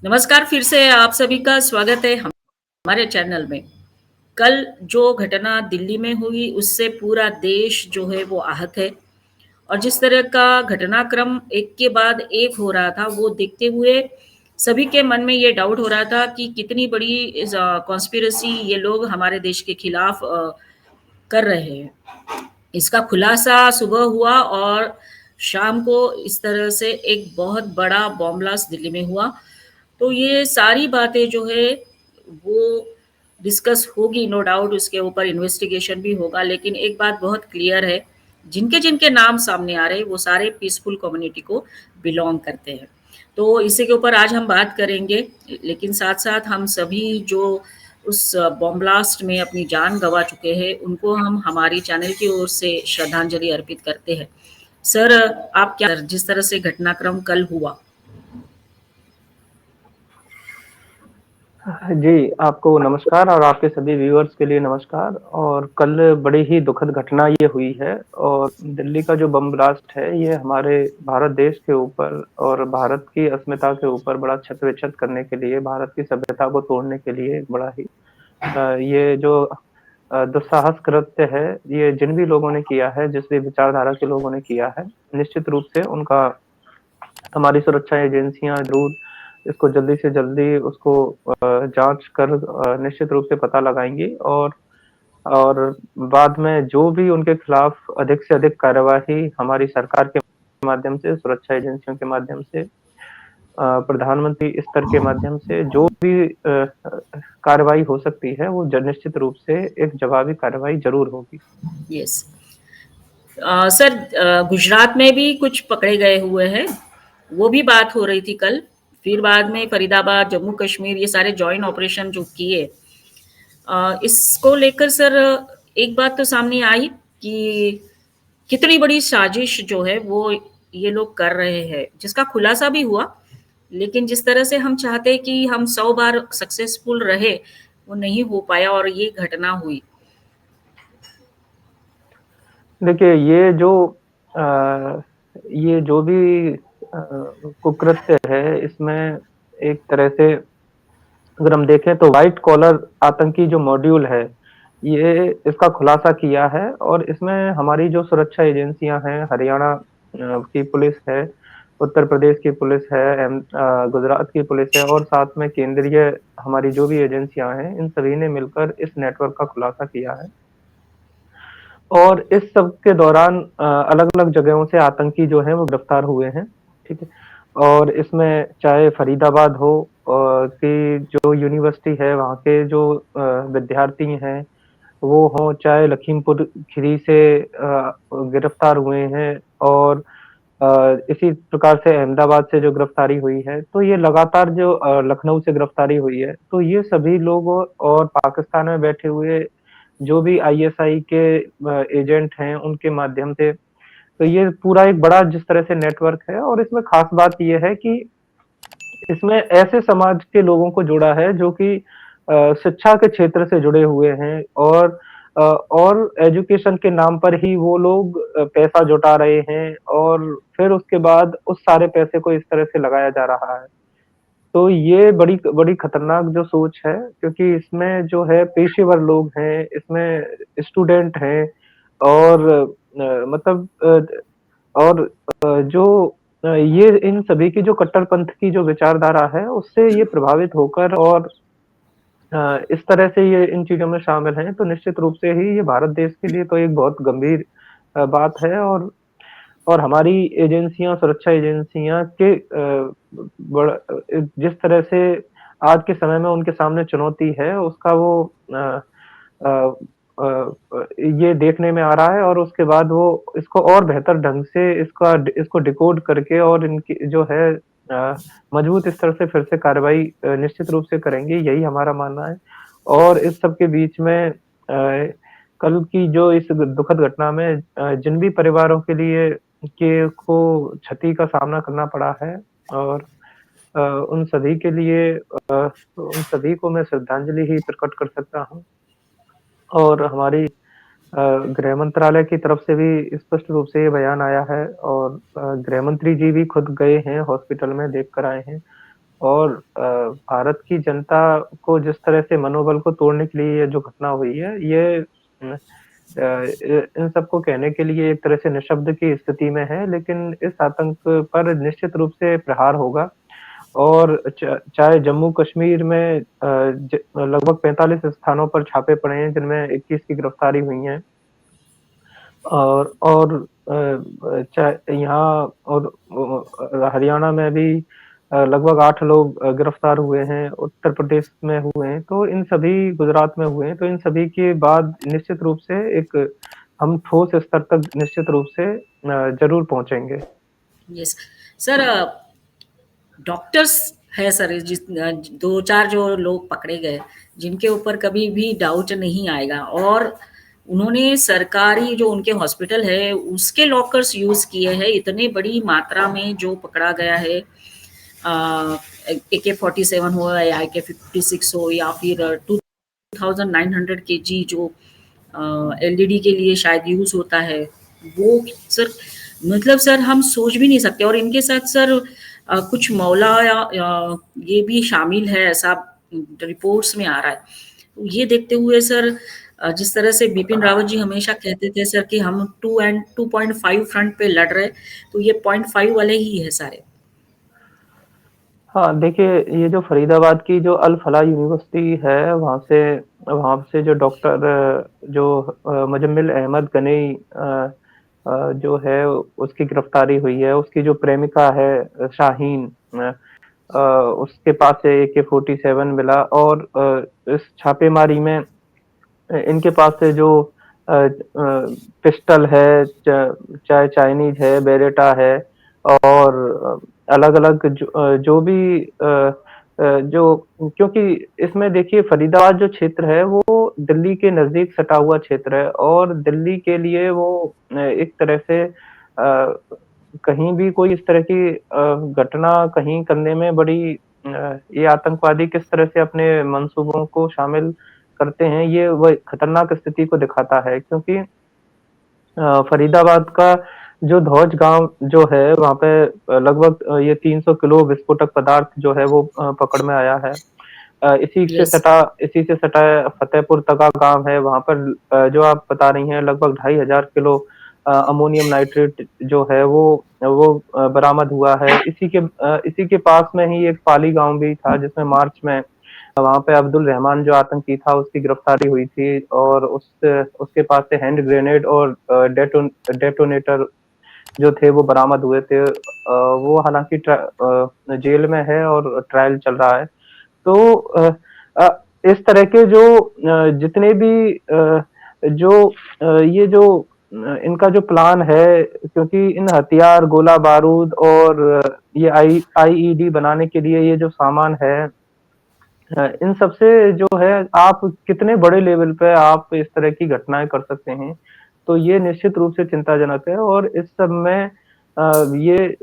नमस्कार, फिर से आप सभी का स्वागत है हमारे चैनल में। कल जो घटना दिल्ली में हुई उससे पूरा देश जो है वो आहत है और जिस तरह का घटनाक्रम एक के बाद एक हो रहा था वो देखते हुए सभी के मन में ये डाउट हो रहा था कि कितनी बड़ी कॉन्स्पिरेसी ये लोग हमारे देश के खिलाफ कर रहे हैं। इसका खुलासा सुबह हुआ और शाम को इस तरह से एक बहुत बड़ा बॉम्ब ब्लास्ट दिल्ली में हुआ। तो ये सारी बातें जो है वो डिस्कस होगी, नो डाउट उसके ऊपर इन्वेस्टिगेशन भी होगा, लेकिन एक बात बहुत क्लियर है, जिनके-जिनके नाम सामने आ रहे हैं वो सारे पीसफुल कम्युनिटी को बिलॉन्ग करते हैं। तो इसी के ऊपर आज हम बात करेंगे, लेकिन साथ-साथ हम सभी जो उस बॉम्ब ब्लास्ट में अपनी जान गँवा चुके हैं, उनको हम हमारी चैनल की ओर से श्रद्धांजलि अर्पित करते हैं। सर, आप क्या जिस तरह से घटनाक्रम कल हुआ? जी, आपको नमस्कार और आपके सभी व्यूअर्स के लिए नमस्कार। और कल बड़ी ही दुखद घटना ये हुई है और दिल्ली का जो बम ब्लास्ट है, ये हमारे भारत देश के ऊपर और भारत की अस्मिता के ऊपर बड़ा क्षत-विक्षत करने के लिए, भारत की सभ्यता को तोड़ने के लिए एक बड़ा ही ये जो दुस्साहस कृत्य है, ये जिन भी लोगों ने किया है, जिस भी विचारधारा के लोगों ने किया है, निश्चित रूप से उनका हमारी सुरक्षा एजेंसियाँ ज़रूर इसको जल्दी से जल्दी उसको जाँच कर निश्चित रूप से पता लगाएँगी और बाद में जो भी उनके खिलाफ अधिक से अधिक कार्यवाही हमारी सरकार के माध्यम से, सुरक्षा एजेंसियों के माध्यम से प्रधानमंत्री स्तर के माध्यम से जो भी कार्रवाई हो सकती है, वो ज निश्चित रूप से एक जवाबी कार्रवाई ज़रूर होगी। यस। सर, गुजरात में भी कुछ पकड़े गए हुए हैं, वो भी बात हो रही थी कल। फिर बाद में फरीदाबाद, जम्मू कश्मीर ये सारे जॉइंट ऑपरेशन जो किए, इसको लेकर सर एक बात तो सामने आई कि कितनी बड़ी साजिश जो है वो ये लोग कर रहे हैं, जिसका खुलासा भी हुआ। लेकिन जिस तरह से हम चाहते कि हम 100 बार सक्सेसफुल रहे, वो नहीं हो पाया और ये घटना हुई। देखिए, ये जो भी कुकृत्य है, इसमें एक तरह से अगर हम देखें तो व्हाइट कॉलर आतंकी जो मॉड्यूल है, ये इसका खुलासा किया है और इसमें हमारी जो सुरक्षा एजेंसियाँ हैं, हरियाणा की पुलिस है, उत्तर प्रदेश की पुलिस है, गुजरात की पुलिस है और साथ में केंद्रीय हमारी जो भी एजेंसियाँ हैं, इन सभी ने मिलकर इस नेटवर्क का खुलासा किया है। और इस सब के दौरान अलग-अलग जगहों से आतंकी जो हैं वो गिरफ्तार हुए हैं, ठीक है? और इसमें चाहे फरीदाबाद हो की जो यूनिवर्सिटी है वहाँ के जो विद्यार्थी हैं, वो हों चाहे लखीमपुर खीरी से गिरफ्तार हुए हैं और इसी प्रकार से अहमदाबाद से जो गिरफ्तारी हुई है, तो ये लगातार जो लखनऊ से गिरफ्तारी हुई है, तो ये सभी लोग और पाकिस्तान में बैठे हुए जो भी आईएसआई के एजेंट हैं, उनके माध्यम से तो ये पूरा एक बड़ा जिस तरह से नेटवर्क है और इसमें ख़ास बात ये है कि इसमें ऐसे समाज के लोगों को जोड़ा है जो कि शिक्षा के क्षेत्र से जुड़े हुए हैं और एजुकेशन के नाम पर ही वो लोग पैसा जुटा रहे हैं और फिर उसके बाद उस सारे पैसे को इस तरह से लगाया जा रहा है। तो ये बड़ी बड़ी खतरनाक जो सोच है क्योंकि इसमें जो है पेशेवर लोग हैं, इसमें स्टूडेंट हैं और मतलब और जो ये इन सभी की जो कट्टरपंथ की जो विचारधारा है, उससे ये प्रभावित होकर और इस तरह से ये इन चीज़ों में शामिल हैं, तो निश्चित रूप से ही ये भारत देश के लिए तो एक बहुत गंभीर बात है और हमारी एजेंसियाँ, सुरक्षा एजेंसियाँ के जिस तरह से आज के समय में उनके सामने चुनौती है, उसका वो अ अ ये देखने में आ रहा है और उसके बाद वो इसको और बेहतर ढंग से इसको डिकोड करके और इनकी जो है मजबूत स्तर से फिर से कार्रवाई निश्चित रूप से करेंगे, यही हमारा मानना है। और इस सब के बीच में कल की जो इस दुखद घटना में जिन भी परिवारों के लिए के को क्षति का सामना करना पड़ा है और उन सभी के लिए उन सभी को मैं श्रद्धांजलि ही प्रकट कर सकता हूँ। और हमारी गृह मंत्रालय की तरफ से भी स्पष्ट रूप से ये बयान आया है और गृह मंत्री जी भी खुद गए हैं हॉस्पिटल में, देख कर आए हैं। और भारत की जनता को जिस तरह से मनोबल को तोड़ने के लिए ये जो घटना हुई है, ये इन सबको कहने के लिए एक तरह से निःशब्द की स्थिति में है, लेकिन इस आतंक पर निश्चित रूप से प्रहार होगा और चाहे जम्मू-कश्मीर में लगभग 45 स्थानों पर छापे पड़े हैं, जिनमें 21 की गिरफ्तारी हुई है। और चाहे यहाँ और हरियाणा में भी लगभग 8 लोग गिरफ्तार हुए हैं, उत्तर प्रदेश में हुए हैं, तो इन सभी गुजरात में हुए हैं, तो इन सभी के बाद निश्चित रूप से एक हम ठोस स्तर तक निश्चित रूप से ज़रूर पहुँचेंगे। यस सर, डॉक्टर्स है सर, दो चार जो लोग पकड़े गए जिनके ऊपर कभी भी डाउट नहीं आएगा, और उन्होंने सरकारी जो उनके हॉस्पिटल है उसके लॉकर्स यूज किए हैं इतने बड़ी मात्रा में, जो पकड़ा गया है AK-47 हो या AK-56 हो या फिर 2900 kg जो एलईडी के लिए शायद यूज होता है, वो सर मतलब सर हम सोच भी नहीं सकते। और इनके साथ सर कुछ मौला या ये भी शामिल है, ऐसा रिपोर्ट्स में आ रहा है। तो ये देखते हुए सर, जिस तरह से बिपिन रावत जी हमेशा कहते थे सर कि हम 2.5 फ्रंट पे लड़ रहे, तो ये 0.5 वाले ही है सारे। हाँ, देखिए ये जो फरीदाबाद की जो अल फलाह यूनिवर्सिटी है, वहाँ से जो डॉक्टर जो मुजम्मिल अहमद गनई जो है उसकी गिरफ्तारी हुई है, उसकी जो प्रेमिका है शाहीन, अ, उसके पास से AK-47 मिला और इस छापेमारी में इनके पास से जो पिस्टल है, चाहे चाइनीज है, बेरेटा है और अलग-अलग जो भी जो क्योंकि इसमें देखिए फरीदाबाद जो क्षेत्र है वो दिल्ली के नज़दीक सटा हुआ क्षेत्र है और दिल्ली के लिए वो एक तरह से कहीं भी कोई इस तरह की घटना कहीं करने में बड़ी ये आतंकवादी किस तरह से अपने मंसूबों को शामिल करते हैं, ये वो खतरनाक स्थिति को दिखाता है क्योंकि फरीदाबाद का जो धौज गाँव जो है, वहाँ पे लगभग ये 300 किलो विस्फोटक पदार्थ जो है वो पकड़ में आया है। यस। इसी से सटा फतेहपुर तका गाँव है, वहाँ पर जो आप बता रही हैं लगभग 2500 किलो अमोनियम नाइट्रेट जो है वो बरामद हुआ है। इसी के पास में ही एक पाली गाँव भी था जिसमें मार्च में वहाँ पे अब्दुल रहमान जो आतंकी था उसकी गिरफ्तारी हुई थी और उसके पास से हैंड ग्रेनेड और डेटोनेटर जो थे वो बरामद हुए थे। वो हालाँकि जेल में है और ट्रायल चल रहा है। तो अ, इस तरह के जो जितने भी जो ये जो इनका जो प्लान है क्योंकि इन हथियार, गोला-बारूद और ये आईईडी बनाने के लिए ये जो सामान है इन सब से जो है आप कितने बड़े लेवल पे आप इस तरह की घटनाएँ कर सकते हैं। तो ये निश्चित रूप से चिंताजनक है और इस सब में ये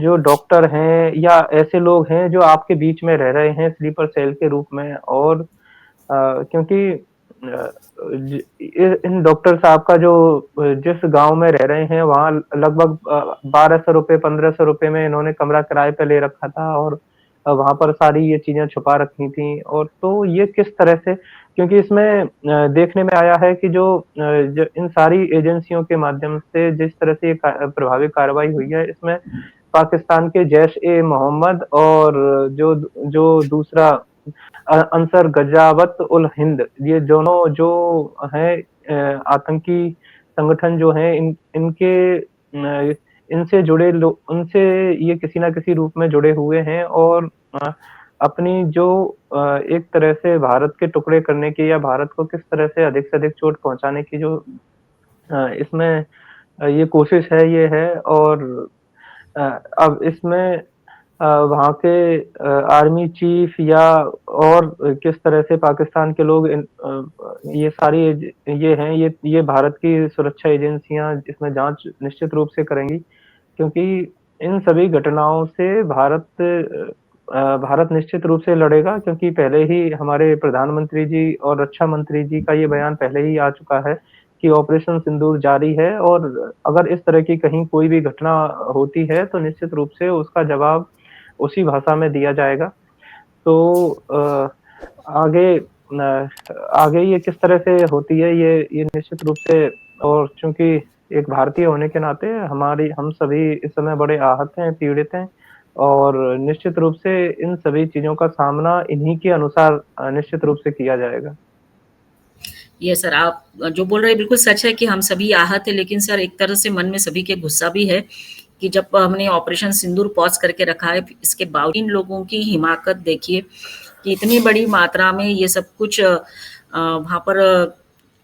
जो डॉक्टर हैं या ऐसे लोग हैं जो आपके बीच में रह रहे हैं स्लीपर सेल के रूप में और क्योंकि इन डॉक्टर साहब का जो जिस गाँव में रह रहे हैं वहाँ लगभग ₹1200 ₹1500 में इन्होंने कमरा किराए पे ले रखा था और वहाँ पर सारी ये चीज़ें छुपा रखी थी और तो ये किस तरह से क्योंकि इसमें देखने में आया है कि जो इन सारी एजेंसियों के माध्यम से जिस तरह से ये प्रभावी कार्रवाई हुई है, इसमें पाकिस्तान के जैश-ए-मोहम्मद और जो जो दूसरा अंसर गज़ावत उल हिंद ये दोनों जो हैं आतंकी संगठन जो हैं इनके इनसे जुड़े लोग उनसे ये किसी न किसी रूप में जुड़े हुए हैं और अपनी जो एक तरह से भारत के टुकड़े करने की या भारत को किस तरह से अधिक से अधिक चोट पहुँचाने की जो इसमें ये कोशिश है ये है और अ, अब इसमें वहाँ के आर्मी चीफ या और किस तरह से पाकिस्तान के लोग ये सारी ये हैं ये भारत की सुरक्षा एजेंसियाँ इसमें जाँच निश्चित रूप से करेंगी क्योंकि इन सभी घटनाओं से भारत निश्चित रूप से लड़ेगा क्योंकि पहले ही हमारे प्रधानमंत्री जी और रक्षा मंत्री जी का ये बयान पहले ही आ चुका है कि ऑपरेशन सिंदूर जारी है और अगर इस तरह की कहीं कोई भी घटना होती है तो निश्चित रूप से उसका जवाब उसी भाषा में दिया जाएगा। तो आगे न आगे ये किस तरह से होती है ये निश्चित रूप से, और चूँकि एक भारतीय होने के नाते हमारी हम सभी इस समय बड़े आहत हैं, पीड़ित हैं, और निश्चित रूप से इन सभी चीज़ों का सामना इन्हीं के अनुसार निश्चित रूप से किया जाएगा। ये सर आप जो बोल रहे हैं बिल्कुल सच है कि हम सभी आहत हैं, लेकिन सर एक तरह से मन में सभी के गुस्सा भी है कि जब हमने ऑपरेशन सिंदूर पॉज़ करके रखा है, इसके बावजूद इन लोगों की हिमाकत देखिए कि इतनी बड़ी मात्रा में ये सब कुछ वहाँ पर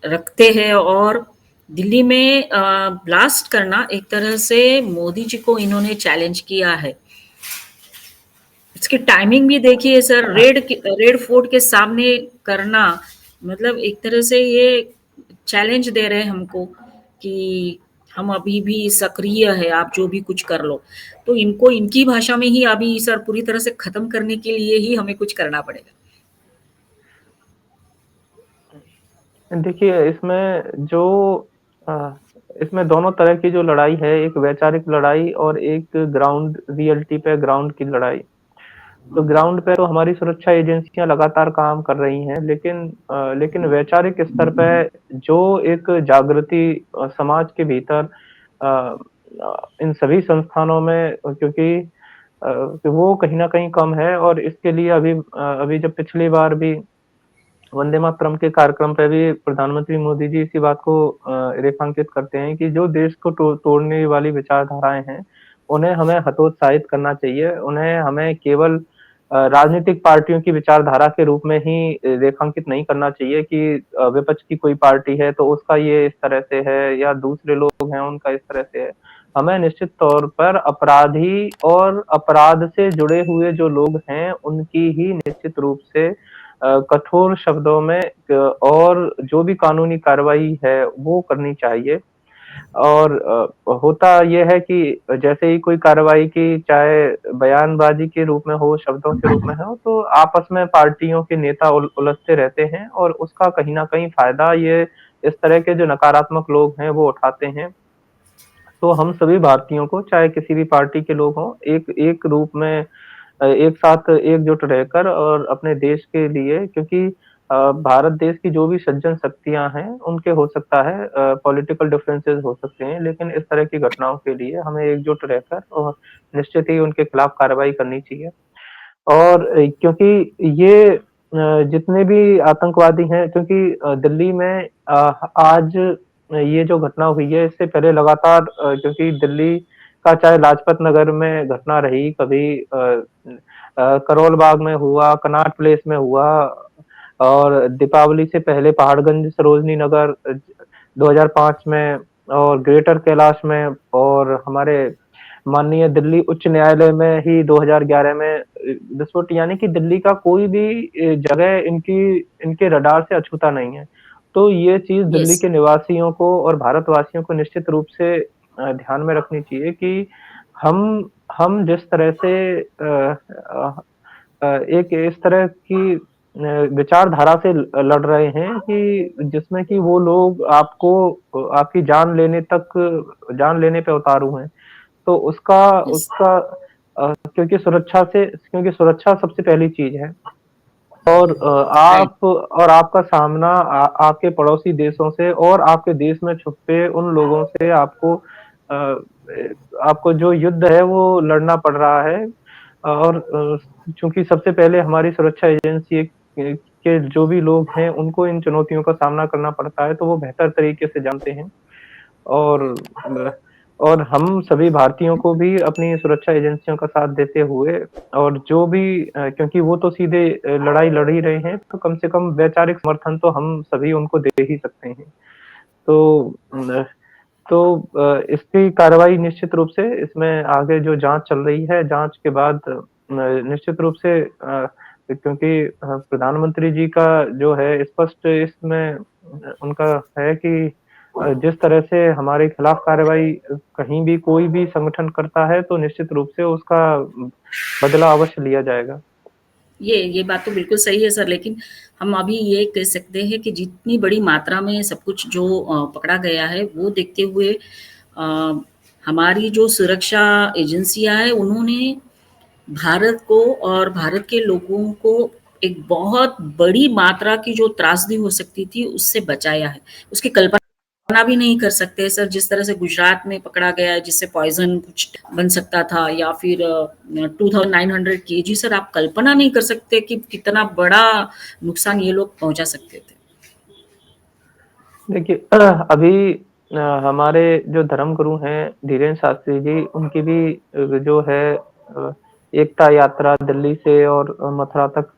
रखते हैं और दिल्ली में ब्लास्ट करना एक तरह से मोदी जी को इन्होंने चैलेंज किया है। इसकी टाइमिंग भी देखिए सर, रेड फोर्ट के सामने करना मतलब एक तरह से ये चैलेंज दे रहे हैं हमको कि हम अभी भी सक्रिय है, आप जो भी कुछ कर लो। तो इनको इनकी भाषा में ही अभी सर पूरी तरह से खत्म करने के लिए ही हमें कुछ करना पड़ेगा। देखिए, अ, इसमें दोनों तरह की जो लड़ाई है, एक वैचारिक लड़ाई और एक ग्राउंड रियलिटी पे ग्राउंड की लड़ाई। तो ग्राउंड पे तो हमारी सुरक्षा एजेंसियाँ लगातार काम कर रही हैं, लेकिन वैचारिक स्तर पे जो एक जागृति समाज के भीतर इन सभी संस्थानों में, क्योंकि वो कहीं न कहीं कम है, और इसके लिए अभी जब पिछली बार भी वंदे मातरम के कार्यक्रम पे भी प्रधानमंत्री मोदी जी इसी बात को रेखांकित करते हैं कि जो देश को तोड़ने वाली विचारधाराएँ हैं, उन्हें हमें हतोत्साहित करना चाहिए। उन्हें हमें केवल राजनीतिक पार्टियों की विचारधारा के रूप में ही रेखांकित नहीं करना चाहिए कि विपक्ष की कोई पार्टी है तो उसका ये इस तरह से है, या दूसरे लोग हैं उनका इस तरह से है। हमें निश्चित तौर पर अपराधी और अपराध से जुड़े हुए जो लोग हैं, उनकी ही निश्चित रूप से कठोर शब्दों में और जो भी कानूनी कार्रवाई है वो करनी चाहिए। और होता ये है कि जैसे ही कोई कार्रवाई की, चाहे बयानबाजी के रूप में हो, शब्दों के रूप में हो, तो आपस में पार्टियों के नेता उलझते रहते हैं, और उसका कहीं न कहीं फ़ायदा ये इस तरह के जो नकारात्मक लोग हैं वो उठाते हैं। तो हम सभी भारतीयों को, चाहे किसी भी पार्टी के लोग हों, एक एक रूप में एक साथ एकजुट रहकर और अपने देश के लिए, क्योंकि भारत देश की जो भी सज्जन शक्तियाँ हैं, उनके हो सकता है पॉलिटिकल डिफरेंसेस हो सकते हैं, लेकिन इस तरह की घटनाओं के लिए हमें एकजुट रहकर और निश्चित ही उनके खिलाफ कार्रवाई करनी चाहिए। और क्योंकि ये जितने भी आतंकवादी हैं, क्योंकि दिल्ली में आज ये जो घटना हुई है, इससे पहले लगातार क्योंकि दिल्ली का चाहे लाजपत नगर में घटना रही, कभी करोल बाग में हुआ, कनॉट प्लेस में हुआ, और दीपावली से पहले पहाड़गंज सरोजनी नगर 2005 में, और ग्रेटर कैलाश में, और हमारे माननीय दिल्ली उच्च न्यायालय में ही 2011 में विस्फोट, यानी कि दिल्ली का कोई भी जगह इनके रडार से अछूता नहीं है। तो ये चीज़ दिल्ली यस, के निवासियों को और भारतवासियों को निश्चित रूप से ध्यान में रखनी चाहिए कि हम जिस तरह से एक इस तरह की विचारधारा से लड़ रहे हैं कि जिसमें कि वो लोग आपको आपकी जान लेने पे उतारू हैं। तो उसका यस, उसका क्योंकि सुरक्षा सबसे पहली चीज़ है। और राइट, आप और आपका सामना आपके पड़ोसी देशों से और आपके देश में छुपे उन लोगों से आपको जो युद्ध है वो लड़ना पड़ रहा है। और चूँकि सबसे पहले हमारी सुरक्षा एजेंसी के जो भी लोग हैं, उनको इन चुनौतियों का सामना करना पड़ता है, तो वो बेहतर तरीके से जानते हैं। और अ, और हम सभी भारतीयों को भी अपनी सुरक्षा एजेंसियों का साथ देते हुए, और जो भी क्योंकि वो तो सीधे लड़ाई लड़ ही रहे हैं, तो कम से कम वैचारिक समर्थन तो हम सभी उनको दे ही सकते हैं। तो न तो इसकी कार्रवाई निश्चित रूप से, इसमें आगे जो जाँच चल रही है, जाँच के बाद निश्चित रूप से क्योंकि प्रधानमंत्री जी का जो है स्पष्ट इसमें उनका है कि जिस तरह से हमारे खिलाफ कार्रवाई कहीं भी कोई भी संगठन करता है, तो निश्चित रूप से उसका बदला अवश्य लिया जाएगा। ये बात तो बिल्कुल सही है सर, लेकिन हम अभी ये कह सकते हैं कि जितनी बड़ी मात्रा में सब कुछ जो पकड़ा गया है, वो देखते हुए अ, हमारी जो सुरक्षा एजेंसियाँ हैं, उन्होंने भारत को और भारत के लोगों को एक बहुत बड़ी मात्रा की जो त्रासदी हो सकती थी, उससे बचाया है। उसकी कल्पना भी नहीं कर सकते सर, जिस तरह से गुजरात में पकड़ा गया है, जिससे पॉइज़न कुछ बन सकता था या फिर 2900 केजी सर, आप कल्पना नहीं कर सकते कि कितना बड़ा नुकसान ये लोग पहुँचा सकते थे। देखिए अभी हमारे जो धर्मगुरु हैं धीरेन्द्र शास्त्री जी, उनकी भी जो है एकता यात्रा दिल्ली से और मथुरा तक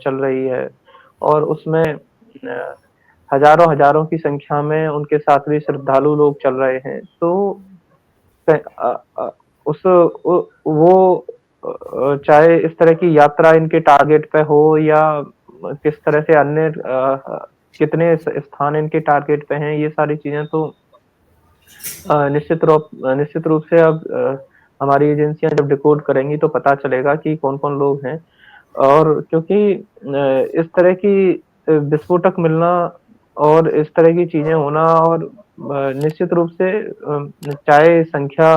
चल रही है और उसमें हज़ारों-हज़ारों की संख्या में उनके साथ भी श्रद्धालु लोग चल रहे हैं। तो क उस उ वो चाहे इस तरह की यात्रा इनके टारगेट पे हो या किस तरह से अन्य कितने स्थान इनके टारगेट पे हैं, ये सारी चीज़ें तो निश्चित रूप से अब हमारी एजेंसियाँ जब डिकोड करेंगी तो पता चलेगा कि कौन-कौन लोग हैं। और क्योंकि इस तरह की विस्फोटक मिलना और इस तरह की चीज़ें होना और निश्चित रूप से चाहे संख्या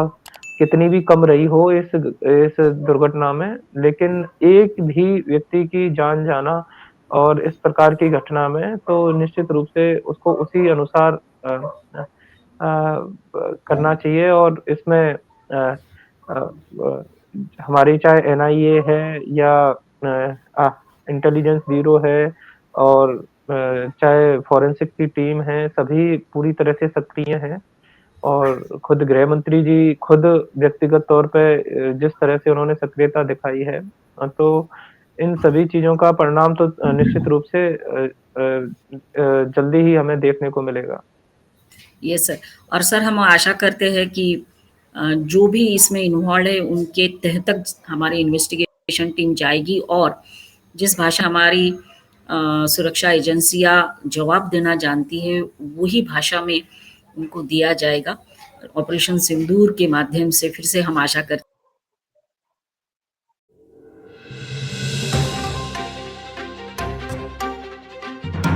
कितनी भी कम रही हो इस दुर्घटना में, लेकिन एक भी व्यक्ति की जान जाना और इस प्रकार की घटना में तो निश्चित रूप से उसको उसी अनुसार करना चाहिए और इसमें हमारी चाहे एनआईए है या इंटेलिजेंस ब्यूरो है और चाहे फॉरेंसिक की टीम है, सभी पूरी तरह से सक्रिय हैं और खुद गृह मंत्री जी खुद व्यक्तिगत तौर पे जिस तरह से उन्होंने सक्रियता दिखाई है तो इन सभी चीज़ों का परिणाम तो निश्चित रूप से जल्दी ही हमें देखने को मिलेगा। Yes sir. और सर हम आशा करते हैं कि जो भी इसमें इन्वॉल्व है उनके तह तक हमारी इन्वेस्टिगेशन टीम जाएगी और जिस भाषा हमारी सुरक्षा एजेंसियाँ जवाब देना जानती है, वही भाषा में उनको दिया जाएगा। ऑपरेशन सिंदूर के माध्यम से फिर से हम आशा करते